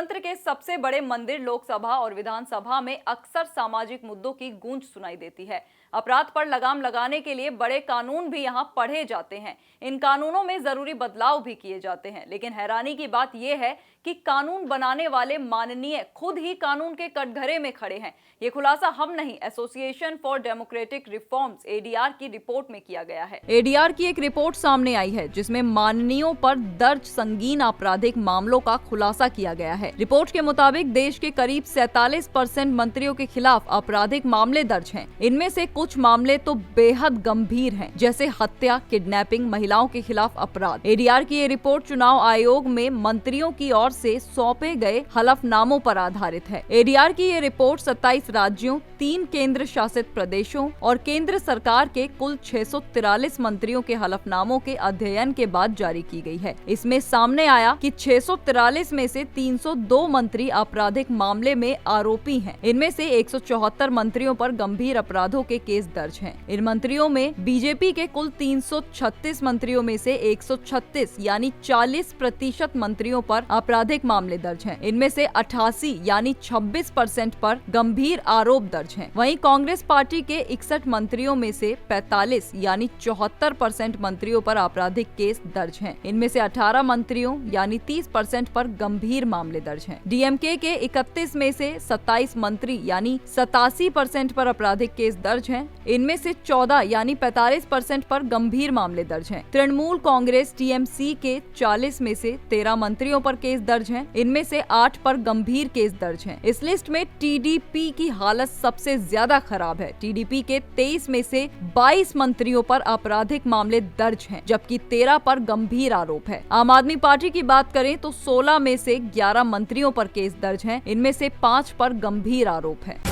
लोकतंत्र के सबसे बड़े मंदिर लोकसभा और विधानसभा में अक्सर सामाजिक मुद्दों की गूंज सुनाई देती है। अपराध पर लगाम लगाने के लिए बड़े कानून भी यहां पढ़े जाते हैं। इन कानूनों में जरूरी बदलाव भी किए जाते हैं, लेकिन हैरानी की बात यह है कि कानून बनाने वाले माननीय खुद ही कानून के कटघरे में खड़े हैं। ये खुलासा हम नहीं, association for democratic reforms ADR की रिपोर्ट में किया गया है। एडीआर की एक रिपोर्ट सामने आई है जिसमें माननीयों पर दर्ज संगीन आपराधिक मामलों का खुलासा किया गया है। रिपोर्ट के मुताबिक देश के करीब 47% मंत्रियों के खिलाफ आपराधिक मामले दर्ज हैं। इनमें से कुछ मामले तो बेहद गंभीर हैं, जैसे हत्या, किडनैपिंग, महिलाओं के खिलाफ अपराध। एडीआर की ये रिपोर्ट चुनाव आयोग में मंत्रियों की ओर से सौंपे गए हलफनामों पर आधारित है। एडीआर की ये रिपोर्ट 27 राज्यों, 3 केंद्र शासित प्रदेशों और केंद्र सरकार के कुल 643 मंत्रियों के हलफनामों के अध्ययन के बाद जारी की गई है। इसमें सामने आया कि 643 में से 302 मंत्री आपराधिक मामले में आरोपी हैं। इनमें से 174 मंत्रियों पर गंभीर अपराधों के केस दर्ज हैं। इन मंत्रियों में बीजेपी के कुल 336 मंत्रियों में से 136 यानी 40% मंत्रियों पर आपराधिक मामले दर्ज हैं। इनमें से 88 यानी 26% पर गंभीर आरोप दर्ज हैं। वहीं कांग्रेस पार्टी के 61 मंत्रियों में से 45 यानी 74% मंत्रियों पर आपराधिक केस दर्ज हैं। इनमें से 18 मंत्रियों यानी 30% पर गंभीर मामले दर्ज हैं। डीएमके के 31 में से 27 मंत्री यानी 87% पर आपराधिक केस दर्ज हैं। इनमें से 14 यानी 45% पर गंभीर मामले दर्ज हैं। तृणमूल कांग्रेस टीएमसी के 40 में से 13 मंत्रियों पर केस दर्ज हैं। इनमें से 8 पर गंभीर केस दर्ज हैं। इस लिस्ट में टीडीपी की हालत सबसे ज्यादा खराब है। टीडीपी के 23 में से 22 मंत्रियों पर आपराधिक मामले दर्ज हैं, जबकि 13 पर गंभीर आरोप है। आम आदमी पार्टी की बात करें तो 16 में से 11 मंत्रियों पर केस दर्ज हैं। इनमें से 5 पर गंभीर आरोप है।